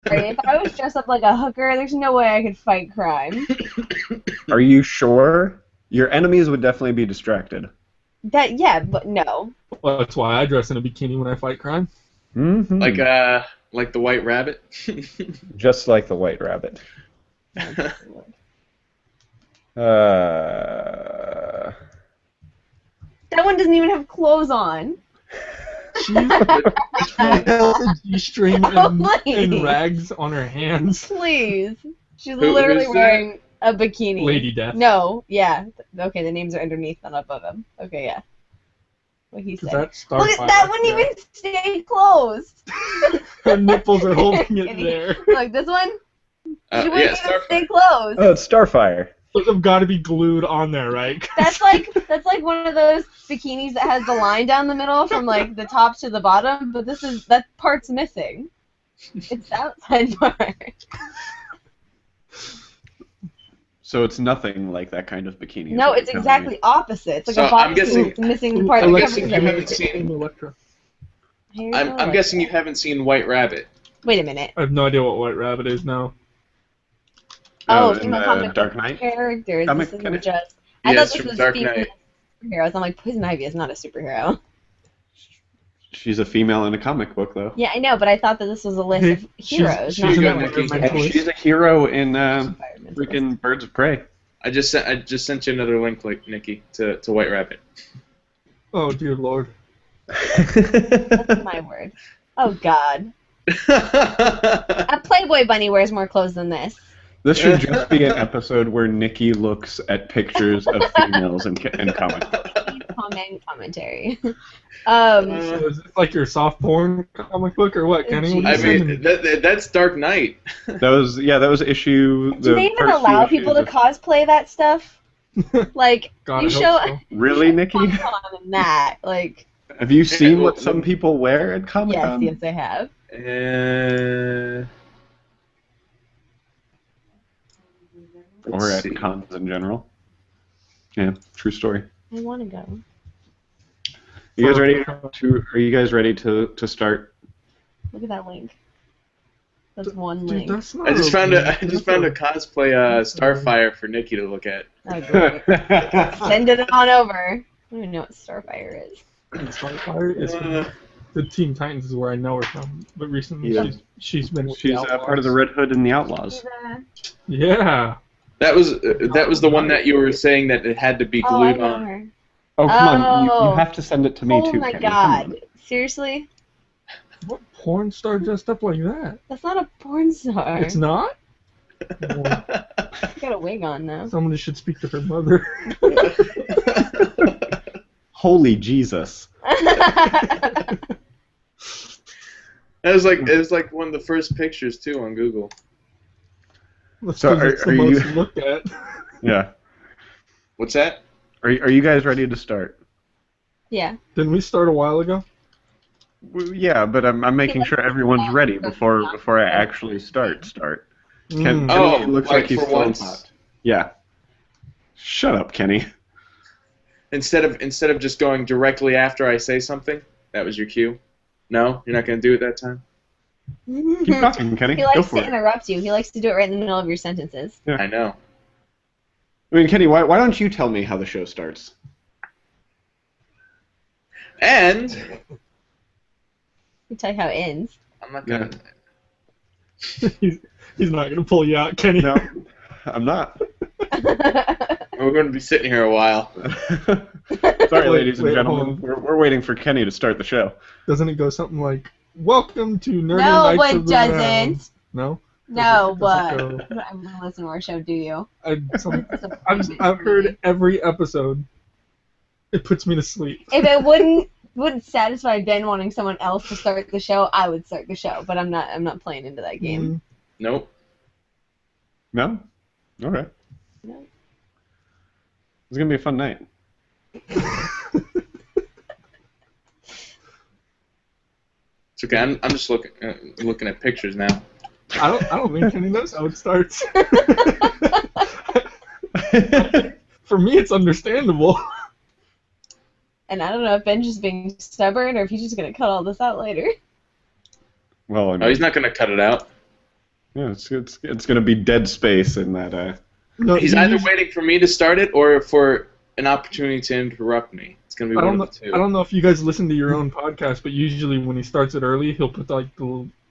sorry. If I was dressed up like a hooker, there's no way I could fight crime. Are you sure? Your enemies would definitely be distracted. Yeah, but no. Well, that's why I dress in a bikini when I fight crime. Mm-hmm. Like the White Rabbit. Just like the White Rabbit. That one doesn't even have clothes on. She's a G-string Oh, and rags on her hands. Please. She's Who's literally that? wearing a bikini. Lady Death. No, yeah. Okay, the names are underneath, not above him. Okay, yeah. What he Is said. that Look at Starfire? that wouldn't even stay closed. Her nipples are holding it there. Like this one? She wouldn't even Starfire. stay closed. Oh, it's Starfire. Those have got to be glued on there, right? That's like one of those bikinis that has the line down the middle from like the top to the bottom, but that part's missing. It's the outside part. So it's nothing like that kind of bikini. No, is it's what you're telling exactly me. opposite. It's like So a I'm bodysuit guessing- with missing the part I'm that guessing covers you haven't everything. seen- Electra. I'm guessing you haven't seen White Rabbit. Wait a minute. I have no idea what White Rabbit is now. Oh, in female comic Dark book Knight? characters. Comic This Knight? isn't just. Yeah, I thought it's this from was Dark female Knight. superheroes. I'm like, Poison Ivy is not a superhero. She's a female in a comic book, though. Yeah, I know, but I thought that this was a list of heroes, she's not an villains. environmentalist. And she's a hero in Environmentalist. freaking Birds of Prey. I just sent you another link, like Nikki, to White Rabbit. Oh, dear Lord. That's my word. Oh God. A Playboy bunny wears more clothes than this. This should just be an episode where Nikki looks at pictures of females in comic books. Commentary. So is this like your soft porn comic book or what, Kenny? What are I you saying? mean, that's Dark Knight. That was issue. Do they even allow people to cosplay that stuff? Like, God, you I hope show so. Really, Nikki? Comic-Con and that, like, Have you seen well, what some people wear at Comic Con? yes, I have. Or at cons in general. Yeah, true story. I want to go. You guys ready to? Are you guys ready to start? Look at that link. That's one Dude, link. that's not I just found a that's cosplay Starfire for Nikki to look at. Oh, great. Send it on over. I don't even know what Starfire is. Starfire is from the Teen Titans is where I know her from, but recently Yeah. she's been with She's the Outlaws. part of the Red Hood and the Outlaws. Yeah. That was the one that you were saying that it had to be Oh, I glued know on. her. Oh, come on! Oh. You have to send it to me Oh too. my Kenny. Come on. God! Seriously? What porn star dressed up like that? That's not a porn star. It's not? She's got a wig on though. Somebody should speak to her mother. Holy Jesus! It was like one of the first pictures too on Google. That's So 'cause it's the are most you- looked at. Yeah. What's that? Are you guys ready to start? Yeah. Didn't we start a while ago? Yeah, but I'm making sure everyone's ready before I actually start. Mm. Oh, Kenny looks like like he's for still once. hot. Yeah. Shut up, Kenny. Instead of just going directly after I say something, that was your cue. No, you're not gonna do it that time. Keep talking, Kenny. He Go likes for to it. interrupt you. He likes to do it right in the middle of your sentences. Yeah. I know. I mean, Kenny, why don't you tell me how the show starts? And I'll tell you how it ends. I'm not gonna. he's not gonna pull you out, Kenny. No, I'm not. We're going to be sitting here a while. Sorry, Wait, ladies and hold gentlemen. on. We're waiting for Kenny to start the show. Doesn't it go something like, "Welcome to Nerdy No, Nights it of the doesn't. Round"? No. No, Doesn't but go- I'm gonna listen to our show. Do you? I've heard every episode. It puts me to sleep. If it wouldn't satisfy Ben wanting someone else to start the show, I would start the show. But I'm not playing into that game. Nope. No? Okay. No. It's gonna be a fun night. It's okay. I'm just looking at pictures now. I don't think Kenny knows how it starts. For me, it's understandable. And I don't know if Ben's just being stubborn or if he's just gonna cut all this out later. Well, I Oh, mean, he's not gonna cut it out. Yeah, it's gonna be dead space in that. No, He's either waiting for me to start it or for an opportunity to interrupt me. It's gonna be one of the two. I don't know if you guys listen to your own podcast, but usually when he starts it early, he'll put like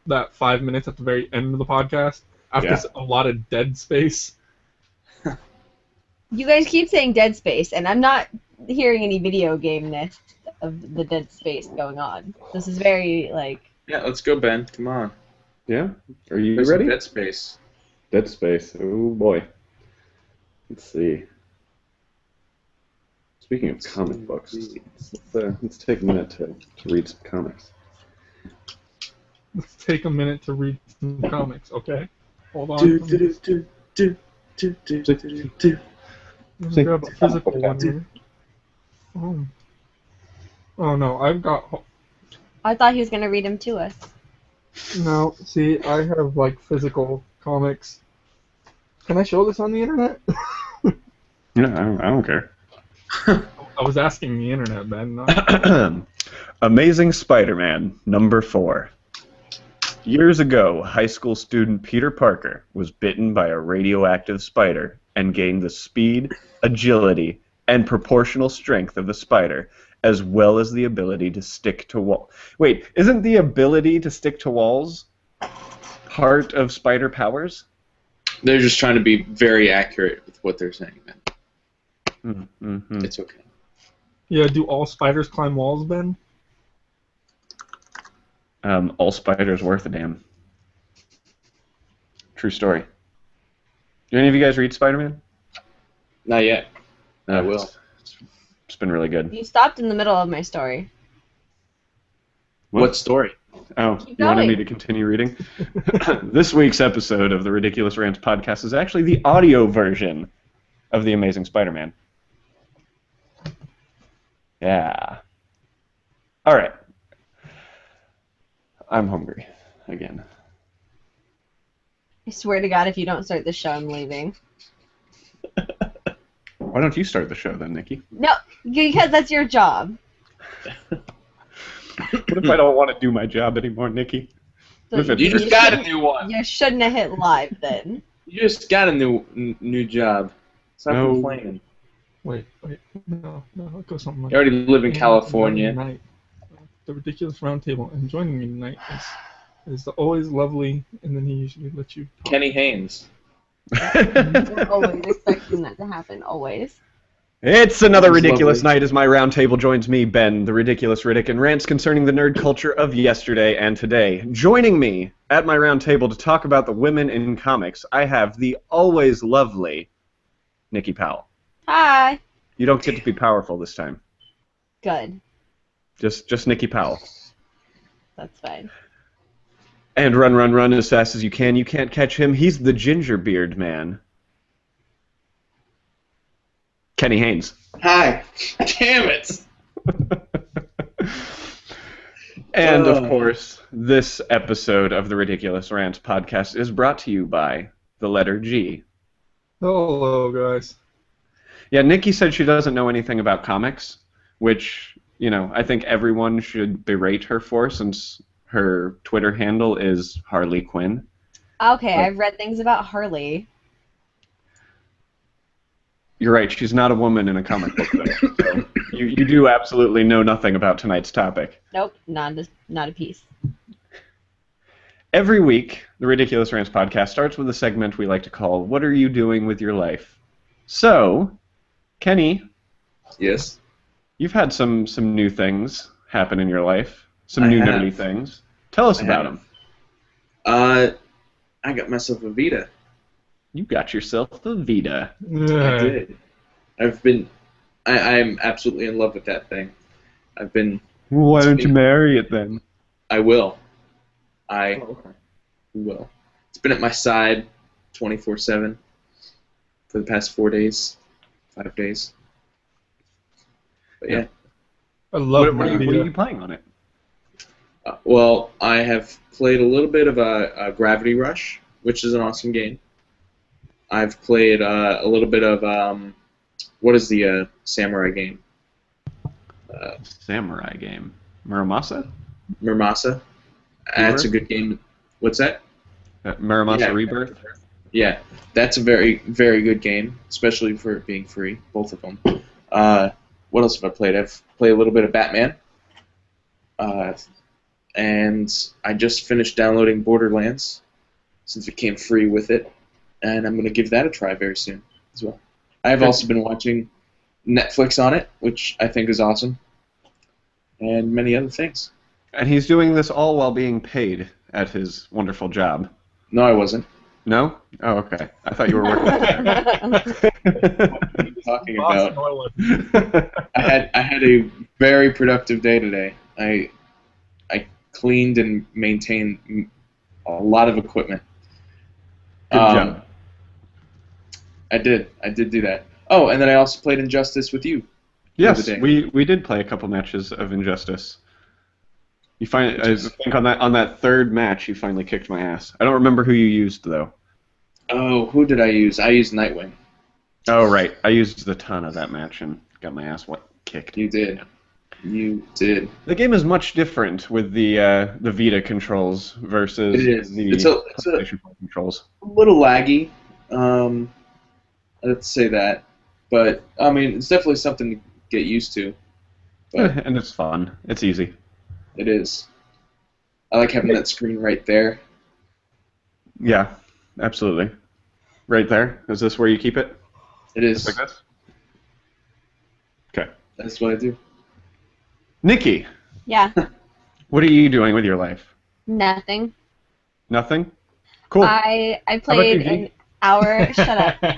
that 5 minutes at the very end of the podcast after Yeah. a lot of dead space. You guys keep saying Dead Space, and I'm not hearing any video game-ness of the Dead Space going on. This is very, like... Yeah, let's go, Ben. Come on. Yeah. Are you There's ready? some Dead Space. Dead Space. Oh boy. Let's see. Speaking of comic books, let's take a minute to read some comics. Let's take a minute to read some comics, okay? Hold on. Do, Let do, me do, do, do, do, do, do, do. grab a physical one here. Oh no, I've got... I thought he was going to read them to us. No, see, I have like physical comics. Can I show this on the internet? Yeah, I don't care. I was asking the internet, Ben. Not... Amazing Spider-Man #4. Years ago, high school student Peter Parker was bitten by a radioactive spider and gained the speed, agility, and proportional strength of the spider, as well as the ability to stick to walls. Wait, isn't the ability to stick to walls part of spider powers? They're just trying to be very accurate with what they're saying, man. Mm-hmm. It's okay. Yeah, do all spiders climb walls, Ben? All spiders worth a damn. True story. Do any of you guys read Spider-Man? Not yet. I will. It's been really good. You stopped in the middle of my story. What story? Oh, Keep you wanted going. me to continue reading? This week's episode of the Ridiculous Rants podcast is actually the audio version of The Amazing Spider-Man. Yeah. All right. I'm hungry again. I swear to God, if you don't start the show, I'm leaving. Why don't you start the show then, Nikki? No, because that's your job. What if I don't want to do my job anymore, Nikki? So If it You just hurts. got a new one. You shouldn't have hit live then. You just got a new job. Stop No. complaining. Wait, no, I'll go something like You already live in And California. tonight, the Ridiculous Roundtable, and joining me tonight is the always lovely, and then he usually lets you talk. Kenny Haynes. We're always expecting that to happen, always. It's another That was ridiculous lovely. night as my round table joins me, Ben, the Ridiculous Riddick, and rants concerning the nerd culture of yesterday and today. Joining me at my round table to talk about the women in comics, I have the always lovely Nikki Powell. Hi. You don't get to be powerful this time. Good. Just Nikki Powell. That's fine. And run as fast as you can. You can't catch him. He's the ginger beard man. Kenny Haynes. Hi. Damn it. And, of course, this episode of the Ridiculous Rants podcast is brought to you by the letter G. Hello, guys. Yeah, Nikki said she doesn't know anything about comics, which, you know, I think everyone should berate her for since her Twitter handle is Harley Quinn. Okay, I've read things about Harley. You're right, she's not a woman in a comic book, though. So you do absolutely know nothing about tonight's topic. Nope, not a piece. Every week, the Ridiculous Rants podcast starts with a segment we like to call, What Are You Doing With Your Life? So, Kenny, Yes. you've had some new things happen in your life, some I new have. nerdy things. Tell us I about have. them. I got myself a Vita. You got yourself a Vita. I did. I'm absolutely in love with that thing. Why don't you marry it then? I will. I will. It's been at my side 24/7 for the past 4 days, 5 days. But yeah. I love What my are Vita. you playing on it? Well, I have played a little bit of a Gravity Rush, which is an awesome game. I've played a little bit of what is the samurai game? Samurai game. Muramasa? Murmasa. That's a good game. What's that? Muramasa Yeah. Rebirth? Yeah, that's a very, very good game, especially for it being free, both of them. What else have I played? I've played a little bit of Batman, and I just finished downloading Borderlands, since it came free with it, and I'm going to give that a try very soon as well. I've also been watching Netflix on it, which I think is awesome, and many other things. And he's doing this all while being paid at his wonderful job. No, I wasn't. No? Oh, okay. I thought you were working there. What are you talking Boss about? Norland. I had a very productive day today. I cleaned and maintained a lot of equipment. Good job. I did do that. Oh, and then I also played Injustice with you. Yes, the day. we did play a couple matches of Injustice. I think on that third match you finally kicked my ass. I don't remember who you used though. Oh, who did I use? I used Nightwing. Oh right, I used the ton of that match and got my ass kicked. You did. You did. The game is much different with the Vita controls versus It is. the It's a PlayStation 4 controls. little laggy. Let's say that. But I mean, it's definitely something to get used to. But And it's fun. It's easy. it is. I like having that screen right there. Yeah, absolutely. Right there. Is this where you keep it? It is. Just like this? Okay. That's what I do. Nikki, Yeah. what are you doing with your life? Nothing. Nothing? Cool. I about played you, G? an hour. Shut up.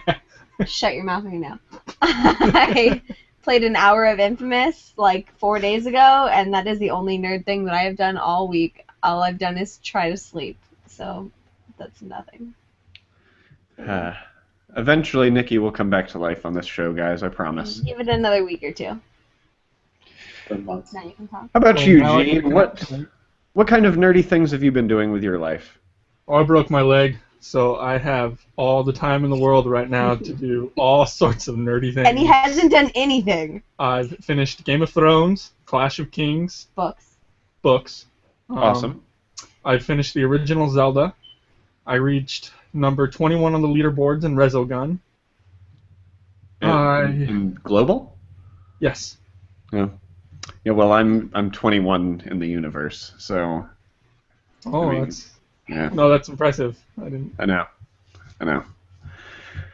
Shut your mouth right now. I played an hour of Infamous like 4 days ago, and that is the only nerd thing that I have done all week. All I've done is try to sleep, so that's nothing. Eventually, Nikki will come back to life on this show, guys. I promise. Give it another week or two. For a month. Now you can talk. How about Oh, you, now I Gene? can What connect. what kind of nerdy things have you been doing with your life? Oh, I broke my leg, so I have all the time in the world right now to do all sorts of nerdy things. And he hasn't done anything. I've finished Game of Thrones, Clash of Kings, Books. books. Awesome. I finished the original Zelda. I reached number 21 on the leaderboards in Resogun. In global? Yes. Yeah. Yeah. Well, I'm 21 in the universe, so Oh, I mean, that's yeah. no, that's impressive. I didn't. I know.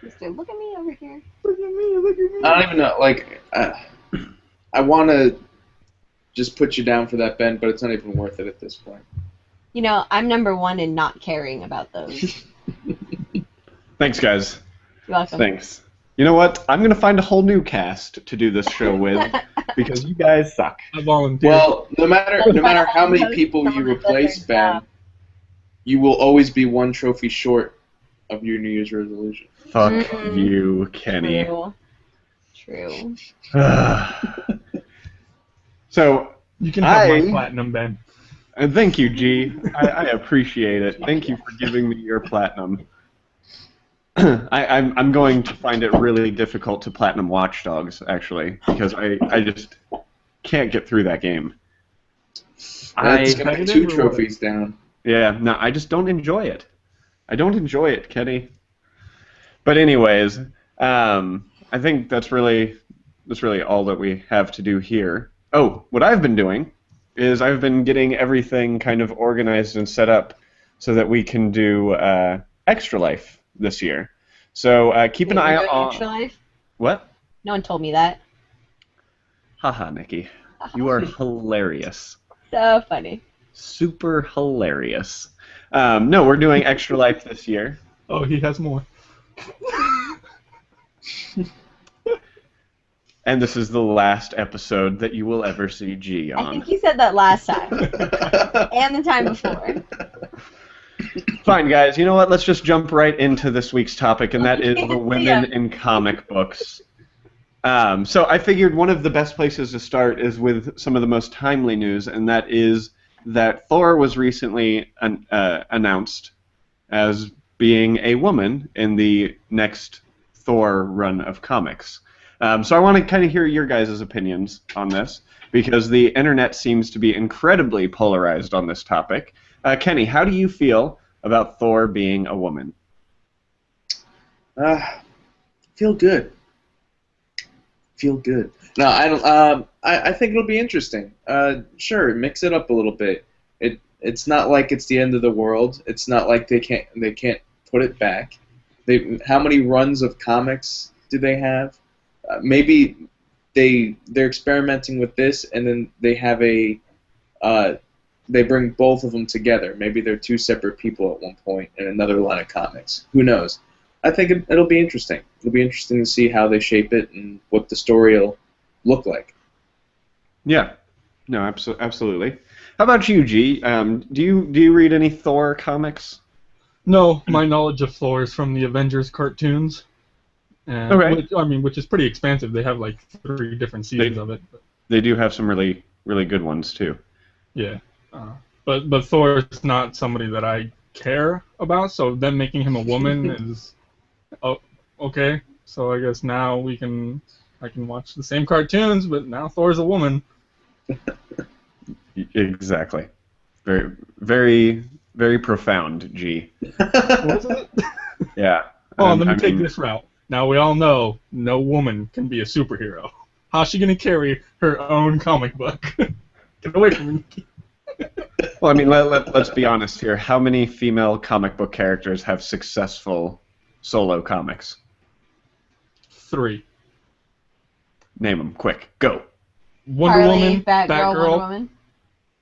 Mister, look at me over here. Look at me! Look at me! I don't even know. Like, I want to just put you down for that, Ben, but it's not even worth it at this point. You know, I'm number one in not caring about those. Thanks, guys. You're welcome. Thanks. You know what? I'm gonna find a whole new cast to do this show with because you guys suck. I volunteered. Well, no matter how many people you replace, Ben, you will always be one trophy short of your New Year's resolution. Fuck Mm-mm. you, Kenny. True. So, you can have my I- platinum, Ben. and thank you, G. I appreciate it. Thank you for giving me your platinum. I'm going to find it really difficult to platinum Watch Dogs, actually, because I just can't get through that game. That's gonna be competitive two or what? trophies down. Yeah, no, I just don't enjoy it. I don't enjoy it, Kenny. But anyways, I think that's really all that we have to do here. Oh, what I've been doing is I've been getting everything kind of organized and set up so that we can do Extra Life this year. So keep an eye on... Extra Life? What? No one told me that. Haha, Nikki. You are hilarious. So funny. Super hilarious. No, we're doing Extra Life this year. Oh, he has more. And this is the last episode that you will ever see G I on. think you said that last time. And the time before. Fine, guys. You know what? Let's just jump right into this week's topic, and that is the women Yeah. in comic books. So I figured one of the best places to start is with some of the most timely news, and that is that Thor was recently announced as being a woman in the next Thor run of comics. So I want to kind of hear your guys' opinions on this, because the internet seems to be incredibly polarized on this topic. Kenny, how do you feel about Thor being a woman? Feel good. Feel good. No, I don't. I think it'll be interesting. Sure, mix it up a little bit. It's not like it's the end of the world. It's not like they can't put it back. How many runs of comics do they have? Maybe they're experimenting with this, and then they have they bring both of them together. Maybe they're two separate people at one point in another line of comics. Who knows? I think it'll be interesting. It'll be interesting to see how they shape it and what the story will look like. Yeah. No, absolutely. How about you, G? Do you read any Thor comics? No, my knowledge of Thor is from the Avengers cartoons. And Okay. which is pretty expansive. They have like 3 different seasons of it. They do have some really, really good ones, too. Yeah. But Thor is not somebody that I care about, so them making him a woman is... Oh, okay. So I guess now I can watch the same cartoons, but now Thor's a woman. Exactly. Very, very, very profound, G. Was it? Yeah. Oh, let me take this route. Now we all know no woman can be a superhero. How's she gonna carry her own comic book? Get away from me. Well, I mean, let's be honest here. How many female comic book characters have successful solo comics? 3. Name them, quick. Go. Wonder Harley, Woman, Batgirl, Wonder Woman.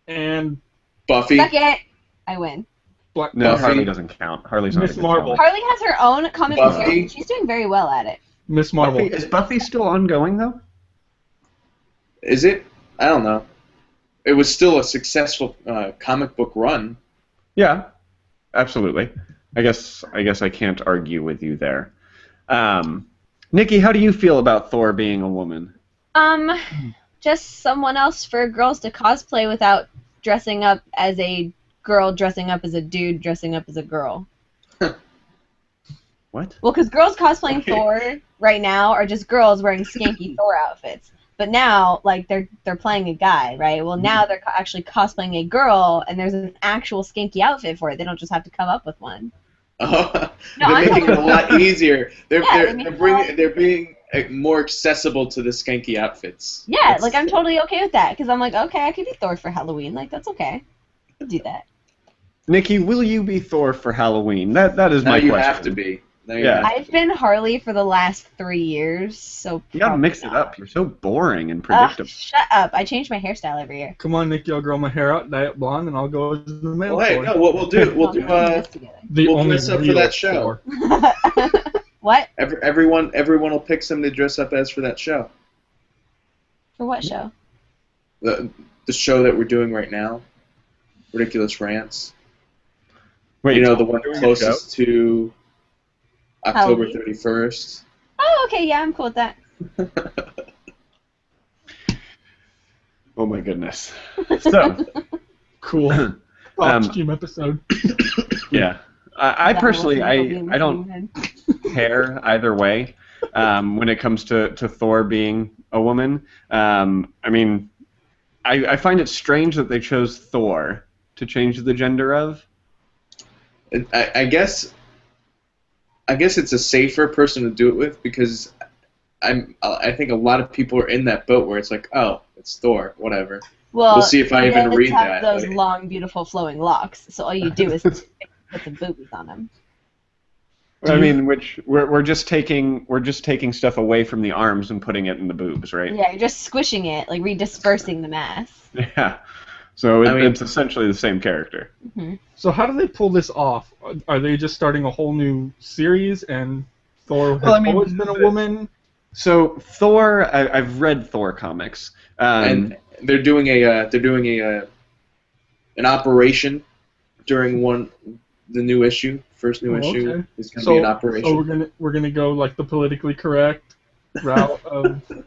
and Buffy. Second, I win. Black No, Buffy. Harley doesn't count. Harley's not Miss a good Marvel. comic. Harley has her own comic book Buffy. series. She's doing very well at it. Miss Marvel. Is Buffy still ongoing, though? Is it? I don't know. It was still a successful comic book run. Yeah, absolutely. I guess I can't argue with you there. Nikki, how do you feel about Thor being a woman? Just someone else for girls to cosplay without dressing up as a girl, dressing up as a dude, dressing up as a girl. What? Well, because girls cosplaying Okay. Thor right now are just girls wearing skanky Thor outfits. But now, like, they're playing a guy, right? Well, now they're actually cosplaying a girl, and there's an actual skanky outfit for it. They don't just have to come up with one. Oh, No, they're I'm making it a talking- lot easier. Yeah, They're being more accessible to the skanky outfits. Yeah, That's- like, I'm totally okay with that, because I'm like, okay, I could be Thor for Halloween. Like, that's okay. I could do that. Nikki, will you be Thor for Halloween? That is Now my you question. have to be. Now you Yeah. have to I've been Harley for the last 3 years, so You gotta probably mix it not. up. You're so boring and Ugh, predictable. shut up. I change my hairstyle every year. Come on, Nikki, I'll grow my hair out, dye it blonde, and I'll go as the male Well, hey, Thor. no, what we'll do, Well, we can do this together. The we'll only dress up for real that show. Thor. What? everyone will pick something to dress up as for that show. For what show? The show that we're doing right now, Riddickulous Rants. Wait, You know, the one doing a closest to October Halloween? 31st. Oh, okay, yeah, I'm cool with that. Oh my goodness. So, Cool. Costume episode. yeah. I That personally, will be in my I don't head. care either way when it comes to Thor being a woman. I mean, I find it strange that they chose Thor to change the gender of. I guess it's a safer person to do it with because I think a lot of people are in that boat where it's like, oh, it's Thor, whatever. Well, We'll see if I he even does read have that. those Like- long, beautiful, flowing locks, so all you do is put some boobies on them. I mean, which we're just taking stuff away from the arms and putting it in the boobs, right? Yeah, you're just squishing it, like redispersing the mass. Yeah. So I mean- it's essentially the same character. So how do they pull this off? Are they just starting a whole new series and Thor has Well, I mean, always been a woman? So Thor, I've read Thor comics. And they're doing an operation during the new issue, first new Oh, issue okay. is going to be an operation. So we're gonna go like the politically correct route of The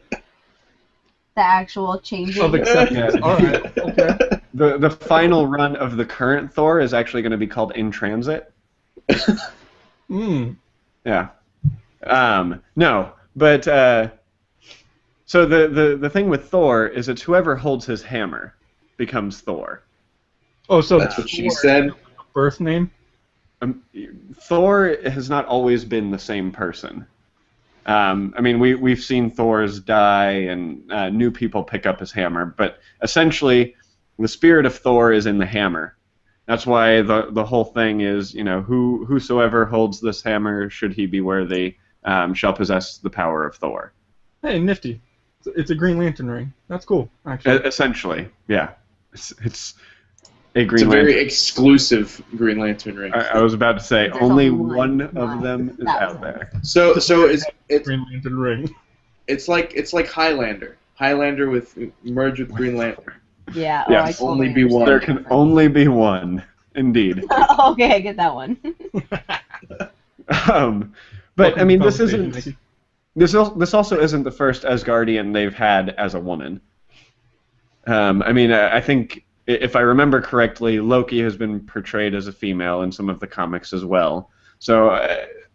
actual changing. of acceptance. Yeah. All right. Okay. the final run of the current Thor is actually going to be called In Transit. Yeah. No, but so the thing with Thor is it's whoever holds his hammer becomes Thor. Oh, so That's what she Thor said. is Birth name. Thor has not always been the same person. I mean, we've seen Thor's die and new people pick up his hammer, but essentially, the spirit of Thor is in the hammer. That's why the whole thing is, whosoever holds this hammer, should he be worthy, shall possess the power of Thor. Hey, nifty. It's a Green Lantern ring. That's cool, actually. Essentially, yeah. It's a Green It's a Lantern. very exclusive Green Lantern ring. I was about to say, There's only only one one. of them is out there. So it's Green Lantern ring. it's like Highlander. Highlander with merged with Green Lantern. Yeah. Yes. I totally Only be one. There understand. can only be one, indeed. Okay, I get that one. But I mean, this Conversation, isn't. Nikki. This also isn't the first Asgardian they've had as a woman. I mean, I think if I remember correctly, Loki has been portrayed as a female in some of the comics as well. So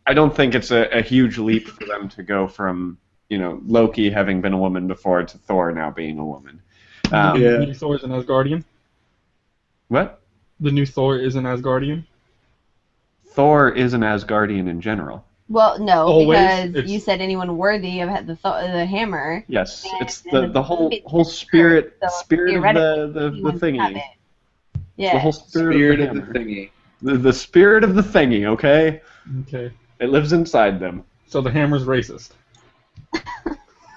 I don't think it's a huge leap for them to go from Loki having been a woman before to Thor now being a woman. The new Thor is an Asgardian. What? The new Thor is an Asgardian. Thor is an Asgardian in general. Well, no, Always, because it's- you said anyone worthy of the hammer. Yes, it's And the whole the spirit so spirit of the anyone can have thingy. it. The Yeah. whole spirit Spirit of of the the hammer. thingy. The spirit of the thingy, okay? Okay. It lives inside them. So the hammer's racist.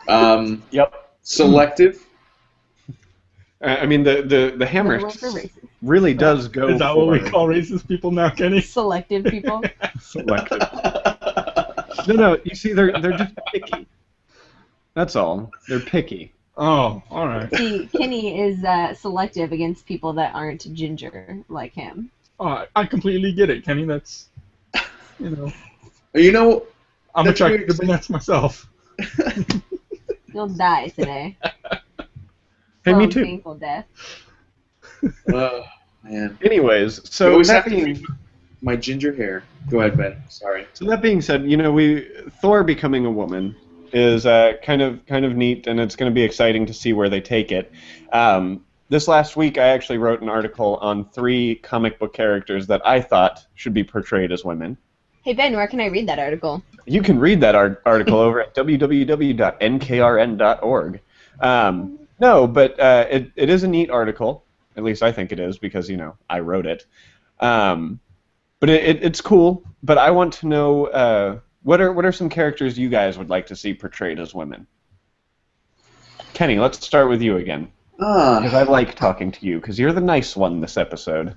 Yep. Selective. I mean, the hammer Another word for racist. really does go Is that for what we call racist people now, Kenny? Selective people. selective. No, you see, they're just picky. That's all. They're picky. Oh, all right. See, Kenny is selective against people that aren't ginger like him. Oh, I completely get it, Kenny. That's, you know, You know, I'm That's attracted weird. to brunettes myself. You'll die today. Hey, Slow me and too. Painful death. man. Anyways, You so always that have to being keep my ginger hair. Go ahead, Ben. Sorry. so that being said, Thor becoming a woman is kind of neat, and it's going to be exciting to see where they take it. This last week, I actually wrote an article on 3 comic book characters that I thought should be portrayed as women. Hey Ben, where can I read that article? You can read that article over at www.nkrn.org. No, but it is a neat article. At least I think it is because, I wrote it. But it's cool. But I want to know what are some characters you guys would like to see portrayed as women? Kenny, let's start with you again. Because I like talking to you, because you're the nice one this episode.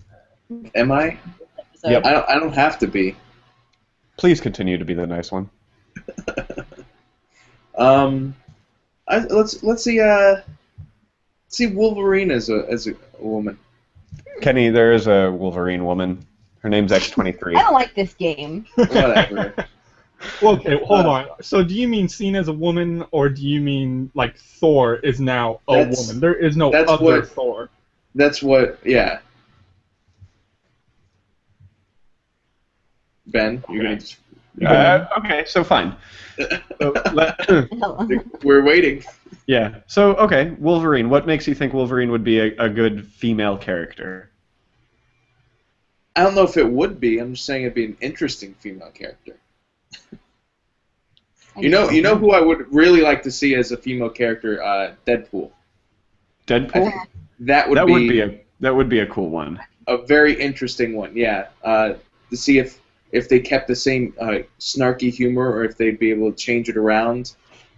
Am I? So, Yep. I don't have to be. Please continue to be the nice one. Let's see Wolverine as a woman. Kenny, there is a Wolverine woman. Her name's I X-23. don't like this game. Whatever. Okay, hold on. So do you mean seen as a woman, or do you mean like Thor is now a That's- woman? There is no that's other what- Thor. That's what. Yeah. Ben, you're gonna. Just, Okay, so fine. So, we're waiting. yeah. So, okay, Wolverine. What makes you think Wolverine would be a good female character? I don't know if it would be. I'm just saying it'd be an interesting female character. You know who I would really like to see as a female character? Deadpool. Deadpool? That would be a cool one. a very interesting one. Yeah. To see if they kept the same snarky humor, or if they'd be able to change it around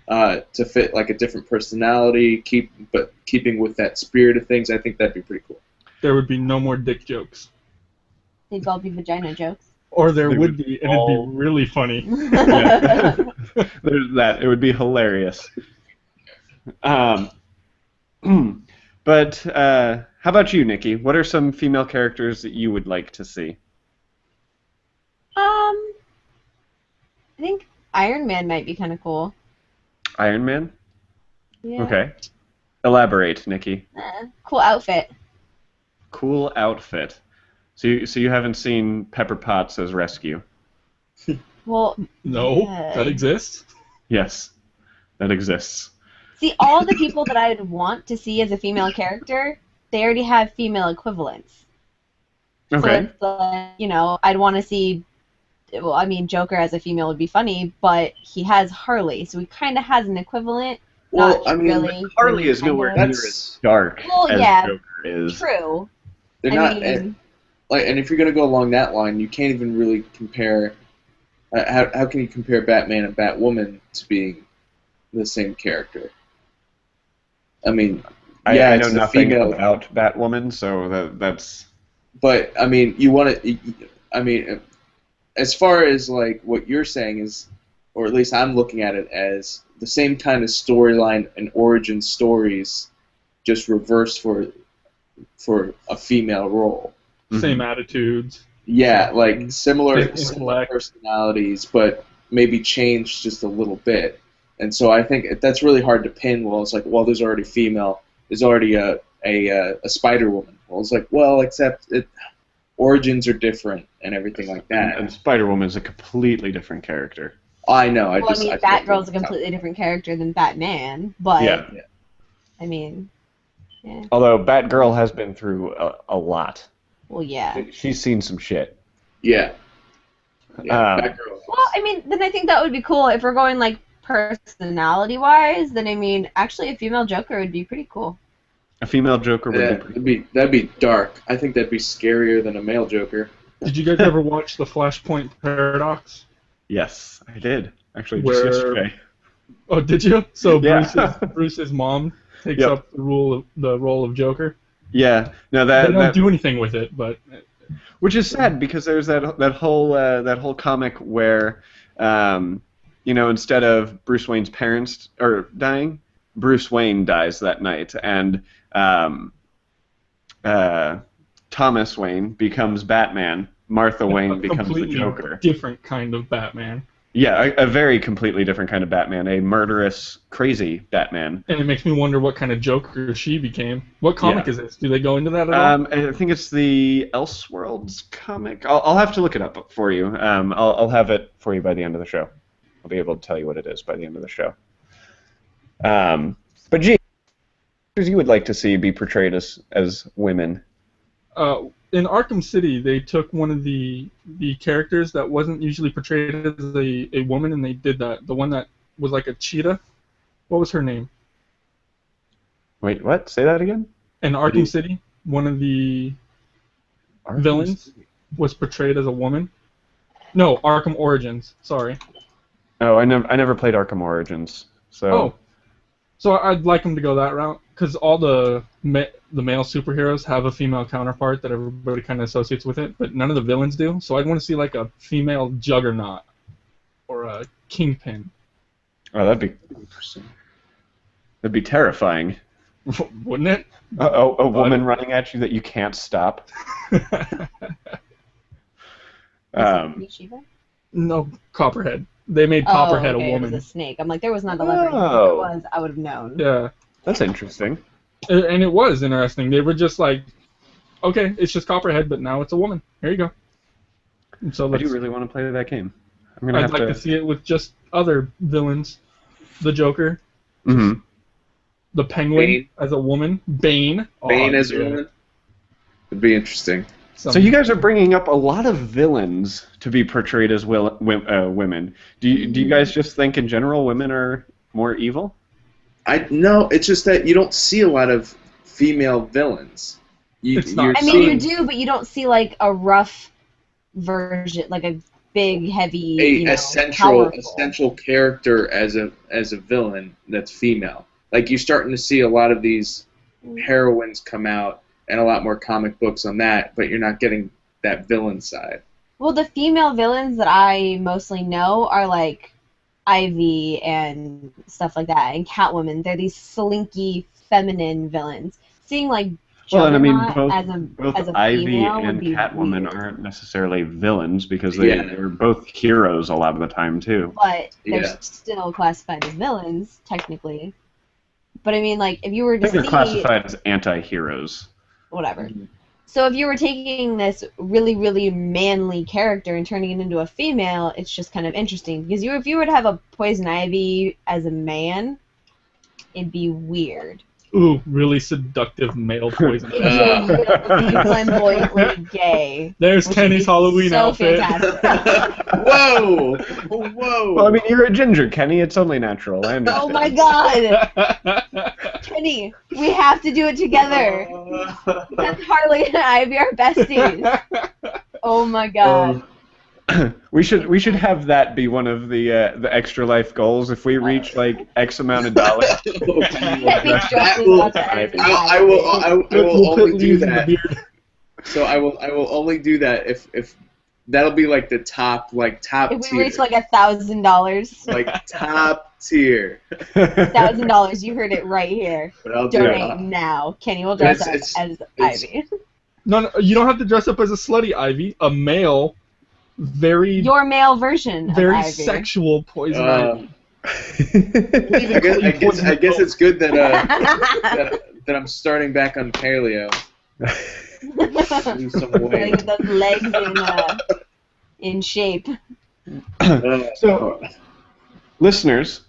to fit like a different personality, but keeping with that spirit of things. I think that'd be pretty cool. There would be no more dick jokes. They'd all be vagina jokes. Or there They would would be, and it'd all- be really funny. Yeah. There's that. It would be hilarious. But how about you, Nikki? What are some female characters that you would like to see? I think Iron Man might be kind of cool. Iron Man? Yeah. Okay. Elaborate, Nikki. Cool outfit. Cool outfit. So you haven't seen Pepper Potts as Rescue? Well, No, Yeah. that exists. Yes, that exists. see, all the people that I'd want to see as a female character, they already have female equivalents. So Okay. it's like, I'd want to see. Well, I mean, Joker as a female would be funny, but he has Harley, so he kind of has an equivalent. Well, Not I mean, really. Harley I is mean, nowhere kind of. near as dark Well, as yeah, Joker is. true. they're I not mean, and if you're gonna go along that line, you can't even really compare. How can you compare Batman and Batwoman to being the same character? I mean, yeah, I know it's the nothing female, about Batwoman, so that's. but I mean, you want to. I mean, as far as like what you're saying is, or at least I'm looking at it as the same kind of storyline and origin stories, just reversed for a female role. Same attitudes. Yeah, like similar Intellect. personalities, but maybe changed just a little bit. And so I think that's really hard to pin. Well, it's like, well, there's already female, there's already a Spider Woman. Well, it's like, well, except origins are different and everything like that. And Spider-Woman is a completely different character. I know. well, I mean, Batgirl's a completely different character than Batman, but Yeah. I mean, yeah. Although Batgirl has been through a lot. Well, yeah. She's seen some shit. Yeah. Batgirl. Well, I mean, then I think that would be cool if we're going like personality-wise. Then I mean, actually, a female Joker would be pretty cool. A female Joker would Yeah, be pretty that'd be dark. I think that'd be scarier than a male Joker. Did you guys ever watch the Flashpoint Paradox? Yes, I did. Actually, just Where- yesterday. Oh, did you? So Yeah. Bruce's mom takes Yep. up the role of Joker. Yeah. No, They don't that do anything with it, but which is sad because there's that whole comic where, instead of Bruce Wayne's parents dying, Bruce Wayne dies that night, and Thomas Wayne becomes Batman. Martha Wayne a becomes the completely Joker. different kind of Batman. Yeah, a very completely different kind of Batman, a murderous, crazy Batman. And it makes me wonder what kind of Joker she became. What comic Yeah. is this? Do they go into that at all? I think it's the Elseworlds comic. I'll have to look it up for you. I'll have it for you by the end of the show. I'll be able to tell you what it is by the end of the show. But gee, you would like to see be portrayed as women. In Arkham City, they took one of the characters that wasn't usually portrayed as a woman, and they did that. The one that was like a cheetah. What was her name? Wait, what? Say that again? In Arkham City, one of the villains was portrayed as a woman. No, Arkham Origins. Sorry. Oh, I never played Arkham Origins. So. Oh. So I'd like them to go that route, because all the male superheroes have a female counterpart that everybody kind of associates with it, but none of the villains do. So I'd want to see like a female Juggernaut or a Kingpin. Oh, that'd be interesting. That'd be terrifying. Wouldn't it? A woman running at you that you can't stop. No, Copperhead. They made Copperhead okay, a woman. It was a snake. I'm like, there was not a leopard. Oh. If it was, I would have known. Yeah. That's interesting. And it was interesting. They were just like, okay, it's just Copperhead, but now it's a woman. Here you go. And so I do really want to play that game. I'd like to see it with just other villains. The Joker. Mm-hmm. The Penguin Bane. as a woman. Bane. Bane Oh, as a yeah. woman? It'd be interesting. So you guys are bringing up a lot of villains to be portrayed as women. Do you guys just think in general women are more evil? No, it's just that you don't see a lot of female villains. It's not- you're I mean, seeing you do, but you don't see like a rough version, like a big, heavy, essential character as a villain that's female. Like you're starting to see a lot of these heroines come out and a lot more comic books on that, but you're not getting that villain side. Well, the female villains that I mostly know are like Ivy and stuff like that, and Catwoman. They're these slinky, feminine villains. Seeing like Well, and I mean, Juggernaut both as a Ivy female and would be Catwoman weird. aren't necessarily villains because they're both heroes a lot of the time too. But they're Yeah. still classified as villains, technically. But I mean, like, if you were I to think they're see classified as anti-heroes. whatever. So if you were taking this really, really manly character and turning it into a female, it's just kind of interesting. Because if you were to have a Poison Ivy as a man, it'd be weird. Ooh, really seductive male poison. You're really flamboyantly gay. There's which Kenny's would be Halloween so outfit. fantastic. Whoa! Whoa! Well, I mean, you're a ginger, Kenny. It's only natural. I understand. Oh my god! Kenny, we have to do it together. Because Harley and Ivy are besties. Oh my god. We should have that be one of the extra life goals. If we reach like X amount of dollars, Kenny dresses will- up as I will We'll put only do leaves in the that. beard. So I will only do that if that'll be like the top If we tier. reach like $1,000, Like top tier. $1,000, you heard it right here. But I'll do Donate it. now. Kenny will dress up It's- as it's- Ivy. No, you don't have to dress up as a slutty Ivy. A male, very Your male version of very Ivy. sexual poison Ivy. I guess it's good that that I'm starting back on paleo. Lose some Gotta weight. get those legs in shape. So, listeners,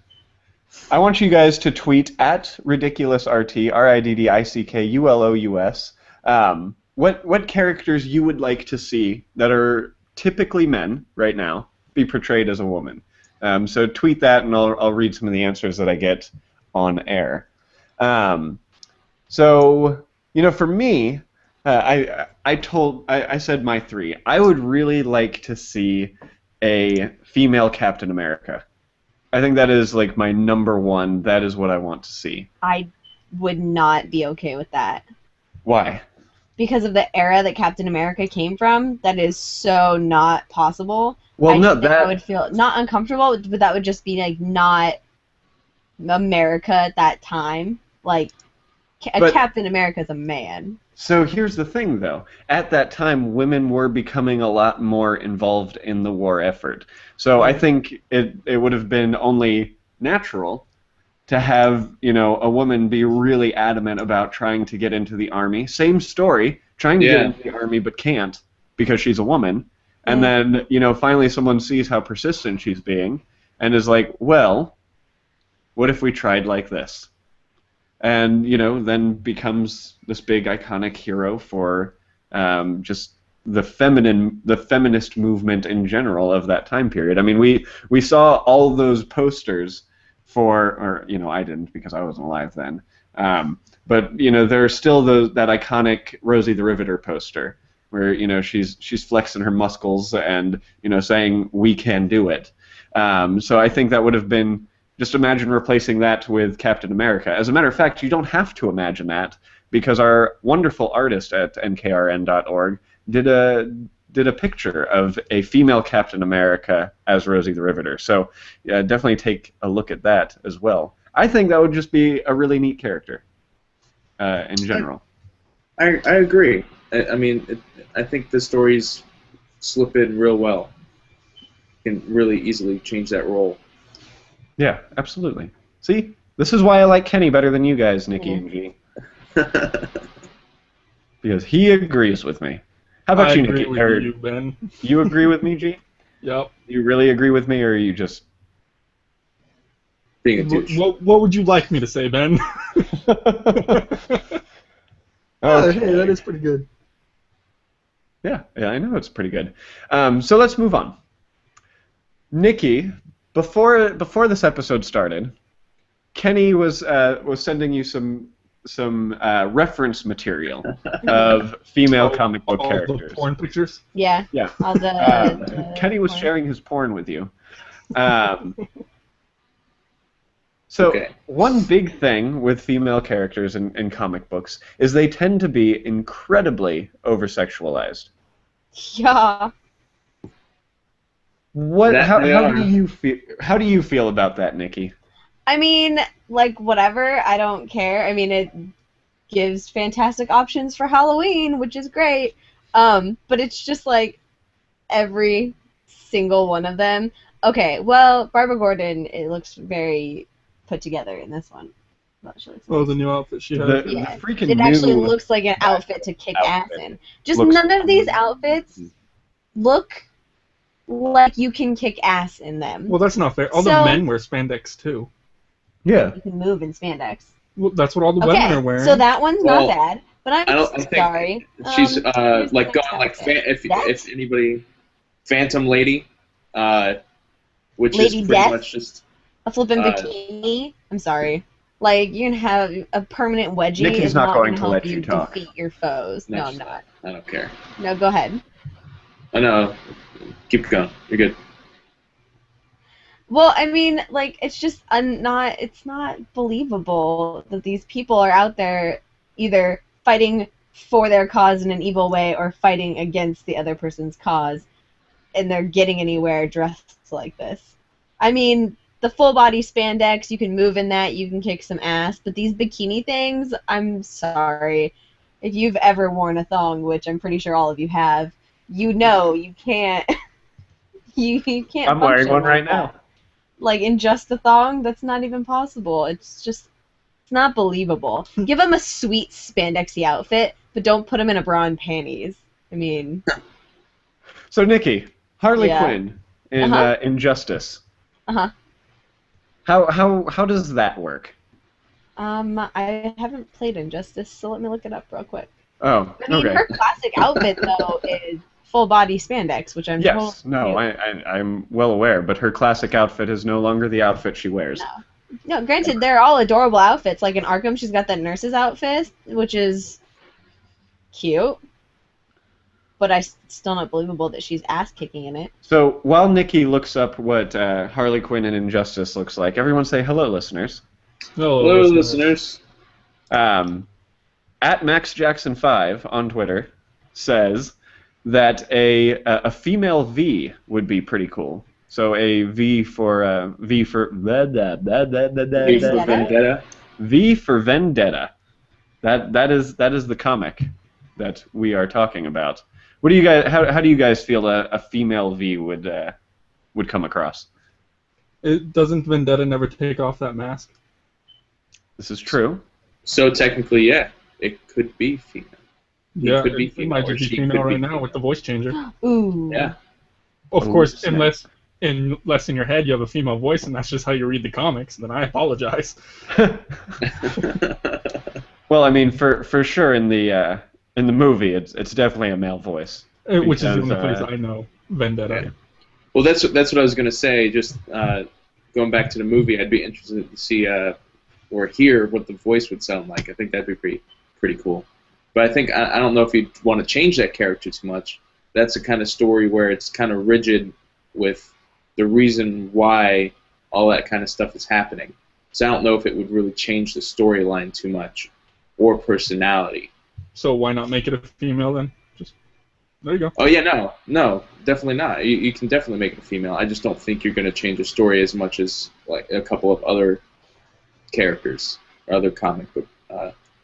I want you guys to tweet at RiddickulousRT, Riddickulous. What characters you would like to see that are typically men right now be portrayed as a woman. So tweet that, and I'll read some of the answers that I get on air. So for me, I said my three. I would really like to see a female Captain America. I think that is like my number one. That is what I want to see. I would not be okay with that. Why? Because of the era that Captain America came from, that is so not possible. Well, I no, think I would feel not uncomfortable, but that would just be like not America at that time. Like, Captain America's a man. So here's the thing, though. At that time, women were becoming a lot more involved in the war effort. So I think it would have been only natural to have, a woman be really adamant about trying to get into the army. Same story, trying to get into the army but can't because she's a woman. And then, finally someone sees how persistent she's being and is like, well, what if we tried like this? And, then becomes this big iconic hero for just the feminist movement in general of that time period. I mean, we saw all those posters I didn't because I wasn't alive then. But there's still that iconic Rosie the Riveter poster where she's flexing her muscles and saying we can do it. So I think that would have been, just imagine replacing that with Captain America. As a matter of fact, you don't have to imagine that because our wonderful artist at nkrn.org did a picture of a female Captain America as Rosie the Riveter. So definitely take a look at that as well. I think that would just be a really neat character in general. I agree. I think the stories slip in real well. Can really easily change that role. Yeah, absolutely. See, this is why I like Kenny better than you guys, Nikki and G. Because he agrees with me. How about you, Nikki? I agree with you, Ben. You agree with me, G? Yep. You really agree with me, or are you just being a douche? What would you like me to say, Ben? Okay. Hey, that is pretty good. Yeah, I know it's pretty good. So let's move on. Nikki, before this episode started, Kenny was sending you some reference material of female comic book all characters. The porn pictures? Yeah. Yeah. All the Kenny was porn. sharing his porn with you. So Okay. one big thing with female characters in comic books is they tend to be incredibly over-sexualized. Yeah. How do you feel about that, Nikki? I mean, like, whatever. I don't care. I mean, it gives fantastic options for Halloween, which is great. But it's just like every single one of them. Okay, well, Barbara Gordon, it looks very put together in this one. Well, she looks Oh, nice. the new outfit she has. The Yeah. freaking It actually new looks like an outfit to kick ass outfit. in. Just Looks- none of these outfits look like you can kick ass in them. Well, that's not fair. All the So- men wear spandex too. Yeah. You can move in spandex. Well, that's what all the women are wearing. so that one's Well, not bad. But I I'm think sorry. she's Here's like the gone like next outfit. if anybody, Phantom Lady, which Lady is pretty Death? much just A flippin' uh, bikini. I'm sorry. Like, you're gonna have a permanent wedgie. Nikki's is not not going gonna to help let you you talk. defeat your foes. No, no, I'm not. I don't care. No, go ahead. I know. Keep going. You're good. Well, I mean, like, it's just it's not believable that these people are out there either fighting for their cause in an evil way or fighting against the other person's cause, and they're getting anywhere dressed like this. I mean, the full body spandex, you can move in that, you can kick some ass, but these bikini things, I'm sorry. If you've ever worn a thong, which I'm pretty sure all of you have, you know you can't you can't I'm wearing function one like right that. now. Like, in just a thong, that's not even possible. It's not believable. Give them a sweet spandexy outfit, but don't put them in a bra and panties. I mean, So Nikki, Harley Yeah. Quinn in Uh-huh. Injustice. uh-huh. How does that work? I haven't played Injustice, so let me look it up real quick. Oh, I mean, okay. her classic outfit, though, is full body spandex, which I'm Yes, no, totally... I'm well aware, but her classic outfit is no longer the outfit she wears. No, granted, they're all adorable outfits. Like in Arkham, she's got that nurse's outfit, which is cute. But still not believable that she's ass-kicking in it. So while Nikki looks up what Harley Quinn in Injustice looks like, everyone say hello, listeners. Hello, listeners. At MaxJackson5 on Twitter says that a female V would be pretty cool. So a V for Vendetta. V for Vendetta. That is the comic that we are talking about. What do you guys? How do you guys feel a female V would come across? It doesn't Vendetta never take off that mask? This is true. So technically, yeah, it could be female. Yeah, could be it female, might or just be she female could be right now female. with the voice changer. Ooh. Yeah. Of Oh, course, snap. unless in your head you have a female voice and that's just how you read the comics, then I apologize. Well, I mean, for sure in the movie, it's definitely a male voice. Which is the Because, only place I know Vendetta. Yeah. Well, that's what I was gonna say. Just going back to the movie, I'd be interested to see or hear what the voice would sound like. I think that'd be pretty cool. But I think I don't know if you'd want to change that character too much. That's a kind of story where it's kind of rigid with the reason why all that kind of stuff is happening. So I don't know if it would really change the storyline too much or personality. So why not make it a female then? Just there you go. Oh yeah, no, definitely not. You can definitely make it a female. I just don't think you're going to change the story as much as like a couple of other characters or other comic book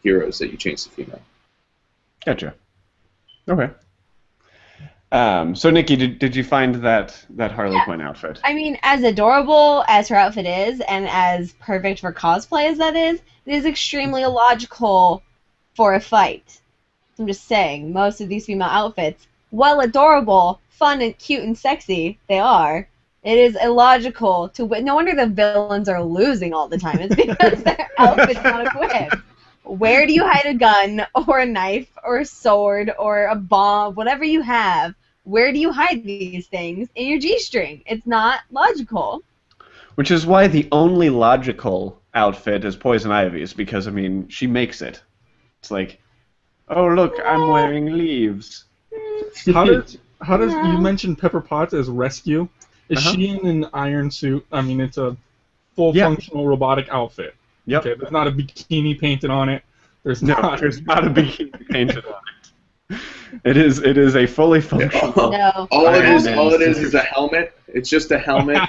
heroes that you change to female. Gotcha. Okay. So Nikki, did you find that Harley Quinn outfit? I mean, as adorable as her outfit is, and as perfect for cosplay as that is, it is extremely illogical for a fight. I'm just saying, most of these female outfits, while adorable, fun, and cute and sexy, they are, it is illogical to win. No wonder the villains are losing all the time. It's because their outfit's not equipped. Where do you hide a gun, or a knife, or a sword, or a bomb, whatever you have? Where do you hide these things? In your G-string. It's not logical. Which is why the only logical outfit is Poison Ivy's, because, I mean, she makes it. It's like, oh, look, I'm wearing leaves. How does No. you mentioned Pepper Potts as rescue? Is Uh-huh. she in an iron suit? I mean, it's a full Yeah. functional robotic outfit. Yep. Okay, there's not a bikini painted on it. There's No, not. there's not a bikini painted on it. It is a fully functional. No. All it Iron Man is suit. a helmet. It's just a helmet,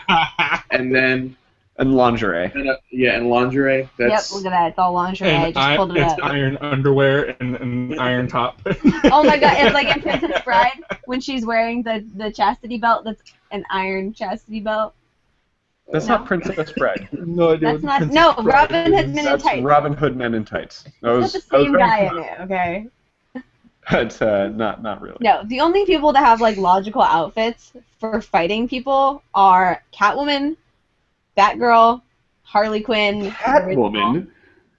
and then And lingerie. and lingerie. That's Yep, look at that. It's all lingerie. I just pulled it it's up. iron underwear and an iron top. Oh my god, it's like in Princess Bride when she's wearing the chastity belt. That's an iron chastity belt. That's No. not Princess Bride. No idea. That's what not. Princess No, Bride Robin Hood is. Men in That's Tights. Robin Hood Men in Tights. It's not the same guy in it, okay? But not really. No, the only people that have like logical outfits for fighting people are Catwoman, Batgirl, Harley Quinn. Catwoman.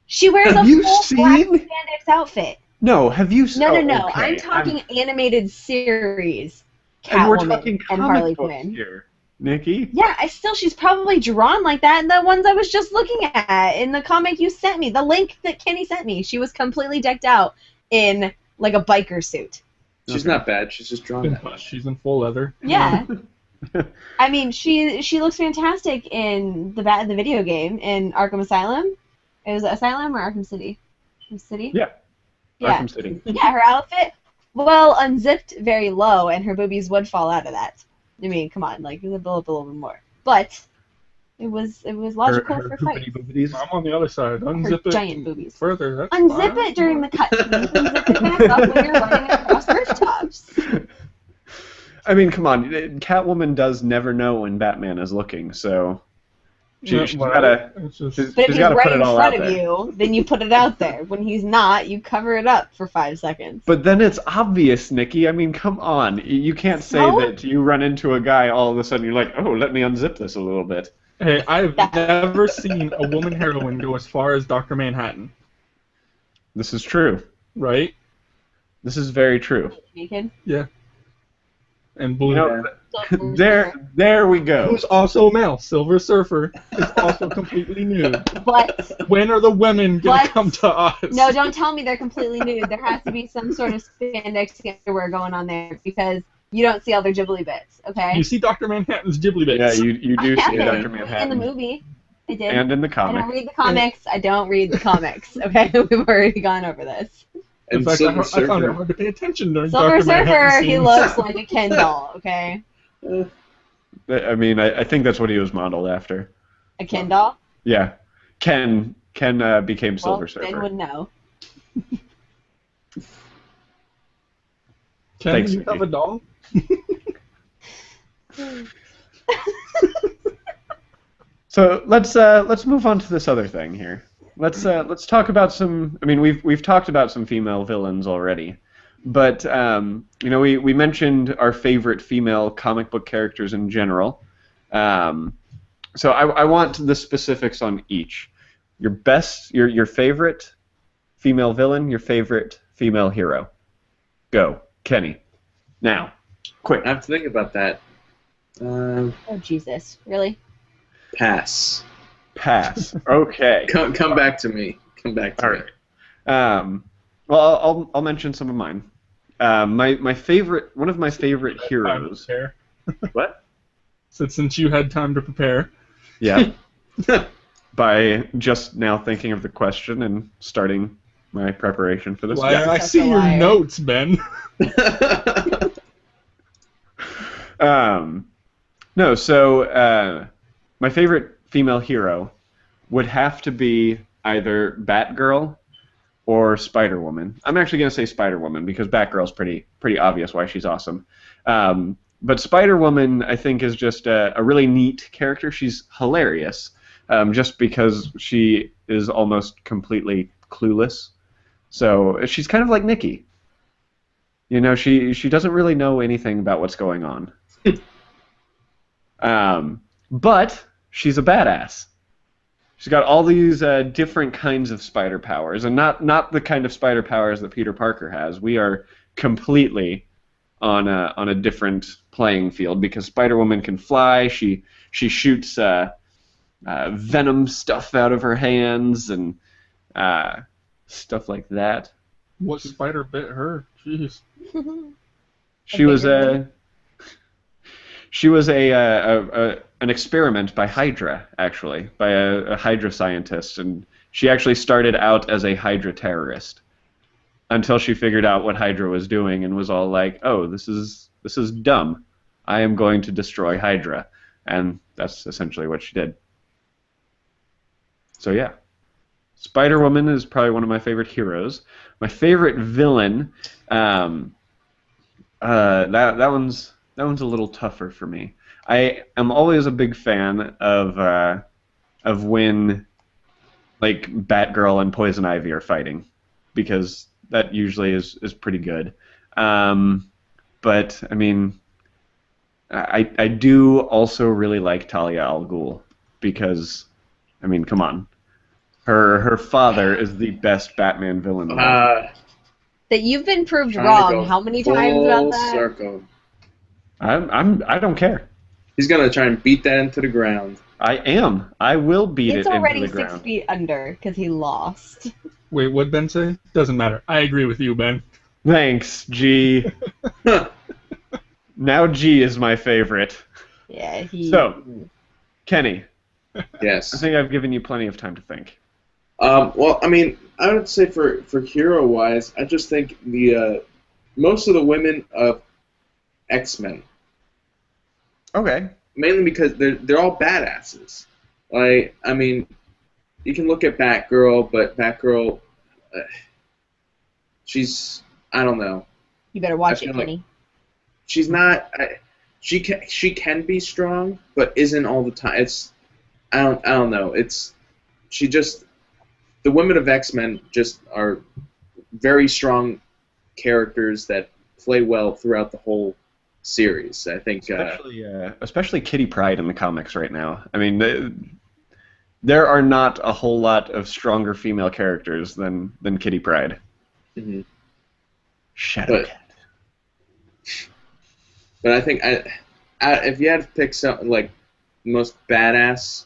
She wears Have a you full black seen? spandex outfit. No, have you? No. Okay. I'm talking animated series. And we're Catwoman talking and comic Harley books Quinn. here, Nikki. Yeah, she's probably drawn like that in the ones I was just looking at in the comic you sent me. The link that Kenny sent me. She was completely decked out in like a biker suit. She's not bad. She's just drawn that much. She's in full leather. Yeah. I mean, she looks fantastic in the video game in Arkham Asylum. It was Asylum or Arkham City? Arkham City? Yeah. Yeah. Arkham City. Yeah, her outfit, well, unzipped very low, and her boobies would fall out of that. I mean, come on, like, zip up a little bit more. But it was logical for fight. I'm on the other side. Her Unzip it giant boobies. further. That's Unzip fine. it during the cut. Unzip it back up when you're running across rooftops. I mean, come on. Catwoman does never know when Batman is looking, so she's gotta. It's just- She's But if he's gotta right put in it all front out of there. you, then you put it out there. When he's not, you cover it up for 5 seconds. But then it's obvious, Nikki. I mean, come on. You can't say So? that you run into a guy all of a sudden. You're like, oh, let me unzip this a little bit. Hey, I've never seen a woman heroine go as far as Dr. Manhattan, This is true. right? This is very true. Naked. And Blue. You know, there we go. Who's also male. Silver Surfer is also completely nude. But When are the women gonna What? come to us? no, don't tell me they're completely nude. There has to be some sort of spandex underwear going on there because you don't see all their ghibli bits, okay? You see Dr. Manhattan's ghibli bits. Yeah, you do I see haven't. Dr. Manhattan. In the movie, I did. And in the I comic. don't read the comics. I don't read the comics. Okay, we've already gone over this. In And fact, Silver I found it Surfer. hard to pay attention during Silver Dr. Manhattan Surfer, he scenes. looks like a Ken doll. Okay, I mean, I think that's what he was modeled after. a Ken doll. Yeah. Ken became Silver Well, Ben Surfer. would know. Can Thanks, you have Nikki. a doll? So let's move on to this other thing here. Let's talk about some. I mean, we've talked about some female villains already, but we mentioned our favorite female comic book characters in general. So I want the specifics on each. Your favorite female villain, your favorite female hero. Go, Kenny. Now, quick. I have to think about that. Oh Jesus, really? Pass. Pass. Okay. Come back to me. Come back to All me. right. Well, I'll mention some of mine. My favorite, one of my favorite heroes. Prepare. What? So since you had time to prepare, Yeah. By just now thinking of the question and starting my preparation for this. Why, Yeah. I Such see a your liar. notes, Ben. No, so my favorite female hero would have to be either Batgirl or Spider-Woman. I'm actually going to say Spider-Woman because Batgirl's pretty obvious why she's awesome. But Spider-Woman, I think, is just a really neat character. She's hilarious just because she is almost completely clueless. So she's kind of like Nikki. You know, she doesn't really know anything about what's going on. But she's a badass. She's got all these different kinds of spider powers, and not the kind of spider powers that Peter Parker has. We are completely on a different playing field because Spider-Woman can fly. She shoots venom stuff out of her hands and stuff like that. What spider bit her? Jeez. She was an experiment by Hydra, actually, by a Hydra scientist, and she actually started out as a Hydra terrorist until she figured out what Hydra was doing and was all like, "Oh, this is dumb. I am going to destroy Hydra," and that's essentially what she did. So yeah, Spider-Woman is probably one of my favorite heroes. My favorite villain, that one's a little tougher for me. I am always a big fan of when like Batgirl and Poison Ivy are fighting because that usually is pretty good. But I mean, I do also really like Talia al Ghul because I mean, come on, Her father is the best Batman villain alive. That you've been proved Trying to wrong go how many times about full that? circle. I don't care. He's gonna try and beat that into the ground. I am. I will beat It's it into already the 6 ground. feet under because he lost. Wait, what'd Ben say? Doesn't matter. I agree with you, Ben. Thanks, G. Now G is my favorite. Yeah, he. So, Kenny, Yes. I think I've given you plenty of time to think. Well, I mean, I would say for hero wise, I just think the most of the women of X-Men, Okay. mainly because they're all badasses. Like, I mean, you can look at Batgirl, but Batgirl, she's, I don't know. You better watch I it, feel like- Kenny. She's not. She can be strong, but isn't all the time. It's I don't know. She just the women of X-Men just are very strong characters that play well throughout the whole series. I think. Especially Kitty Pryde in the comics right now. I mean, there are not a whole lot of stronger female characters than Kitty Pryde. Mhm. Shadowcat. But I think if you had to pick some like most badass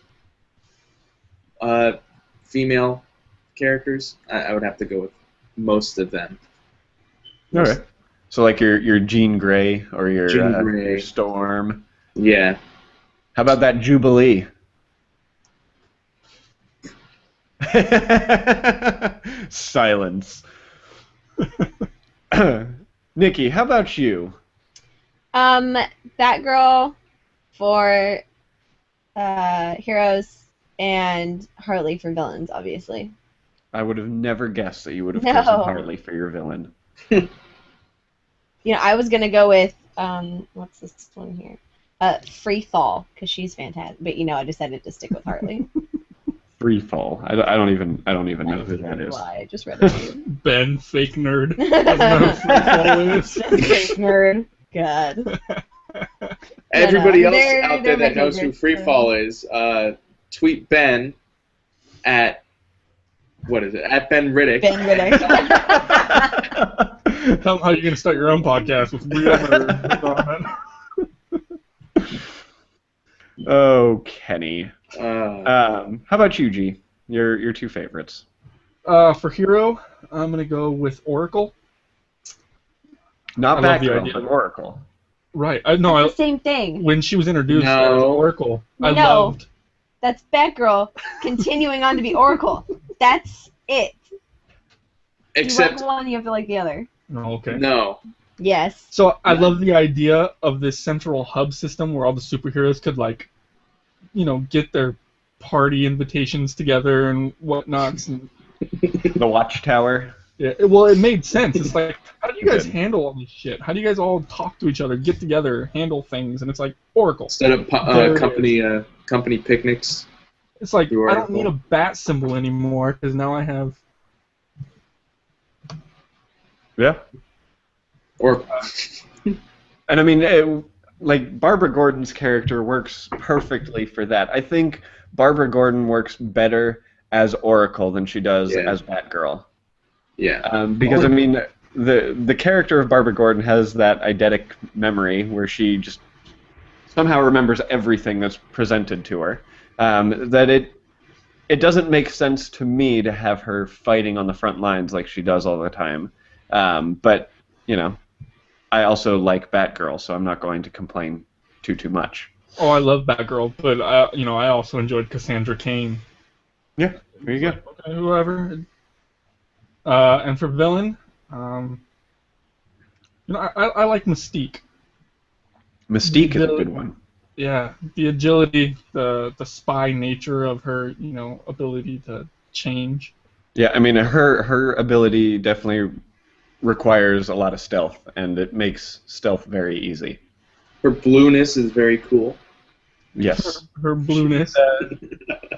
female characters, I would have to go with most of them. Okay. So like your Jean Grey or Jean Grey. your Storm. Yeah. How about that Jubilee? Silence. Nikki, how about you? Batgirl for heroes and Harley for villains, obviously. I would have never guessed that you would have No. chosen Harley for your villain. You know, I was gonna go with what's this one here? Free Fall, because she's fantastic. But you know, I decided to stick with Harley. Freefall. I don't even know who that is. Why? I just read it to you. Ben, fake nerd. Doesn't know who Free Fall is. Fake nerd. God. Everybody else They're out there my that knows who favorites, Freefall is, tweet Ben at what is it? At Ben Riddick. Ben Riddick. Tell them how you're going to start your own podcast with real nerds on it. Oh, Kenny. Uh, How about you, G? Your two favorites. For hero, I'm going to go with Oracle. Not I love the Batgirl, idea. but Oracle. Right. It's the same thing. When she was introduced No. as Oracle, I No. loved. That's Batgirl continuing on to be Oracle. That's it. You except like one, you have to like the other. Oh, okay. no. Yes. So I love the idea of this central hub system where all the superheroes could, like, you know, get their party invitations together and whatnots. And The Watchtower. yeah, well, it made sense. It's like, how do you guys handle all this shit? How do you guys all talk to each other, get together, handle things? And it's like Oracle. Instead of There it company picnics. It's like, You I don't Oracle. need a bat symbol anymore because now I have. Yeah. Or And I mean, like Barbara Gordon's character works perfectly for that. I think Barbara Gordon works better as Oracle than she does Yeah. as Batgirl. yeah. Because I mean, the character of Barbara Gordon has that eidetic memory where she just somehow remembers everything that's presented to her. That it doesn't make sense to me to have her fighting on the front lines like she does all the time. But you know, I also like Batgirl, so I'm not going to complain too much. Oh, I love Batgirl, but I also enjoyed Cassandra Cain. Yeah, there you go. Okay, whoever. And for villain, I like Mystique. Mystique is a good one. Yeah, the agility, the spy nature of her, ability to change. Yeah, I mean, her ability definitely requires a lot of stealth, and it makes stealth very easy. Her blueness is very cool. Yes. Her blueness.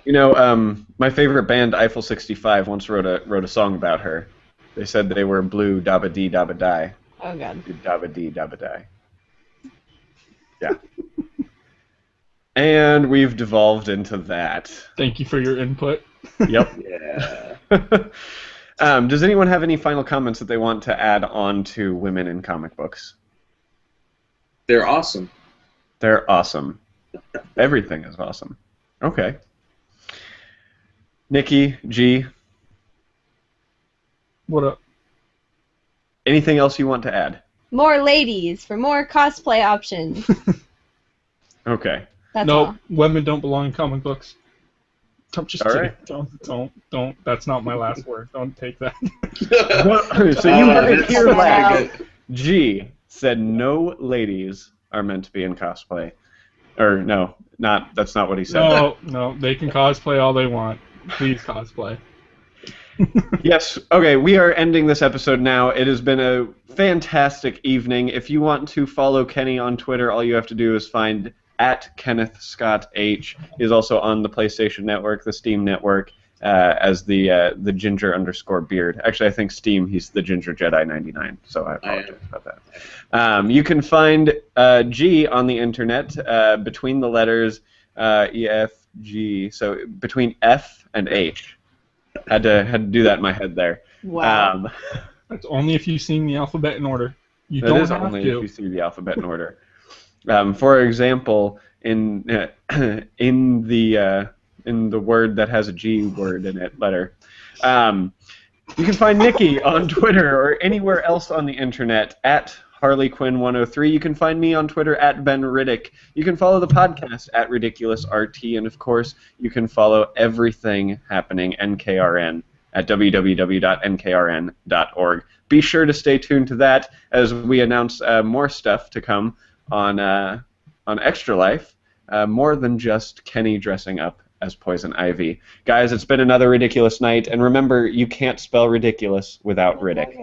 My favorite band, Eiffel 65, once wrote a song about her. They said they were blue dabba dee dabba die. Oh god. Dabba dee dabba die. Yeah. And we've devolved into that. Thank you for your input. Yep. Yeah. Does anyone have any final comments that they want to add on to women in comic books? They're awesome. They're awesome. Everything is awesome. Okay. Nikki, G, What up? anything else you want to add? More ladies for more cosplay options. Okay. That's No, all. women don't belong in comic books. I'm just All kidding. right. Don't. That's not my last word. Don't take that. So you heard it that's- here Wow. last. G said no ladies are meant to be in cosplay. Or no, that's not what he said. No, they can cosplay all they want. Please cosplay. Yes. Okay, we are ending this episode now. It has been a fantastic evening. If you want to follow Kenny on Twitter, all you have to do is find @KennethScottH. He's also on the PlayStation Network, the Steam Network, as the ginger_beard. Actually, I think Steam, he's the Ginger Jedi 99. So I apologize about that. You can find G on the internet between the letters EFG. So between F and H. Had to do that in my head there. Wow. That's only if you've seen the alphabet in order. You That don't is have only to. if you see the alphabet in order. For example, in the word that has a G word in it, letter, you can find Nikki on Twitter or anywhere else on the internet @HarleyQuinn103. You can find me on Twitter @BenRiddick. You can follow the podcast @RiddickulousRT, and of course, you can follow everything happening NKRN at www.nkrn.org. Be sure to stay tuned to that as we announce more stuff to come on Extra Life, more than just Kenny dressing up as Poison Ivy. Guys, it's been another ridiculous night, and remember, you can't spell ridiculous without Riddick.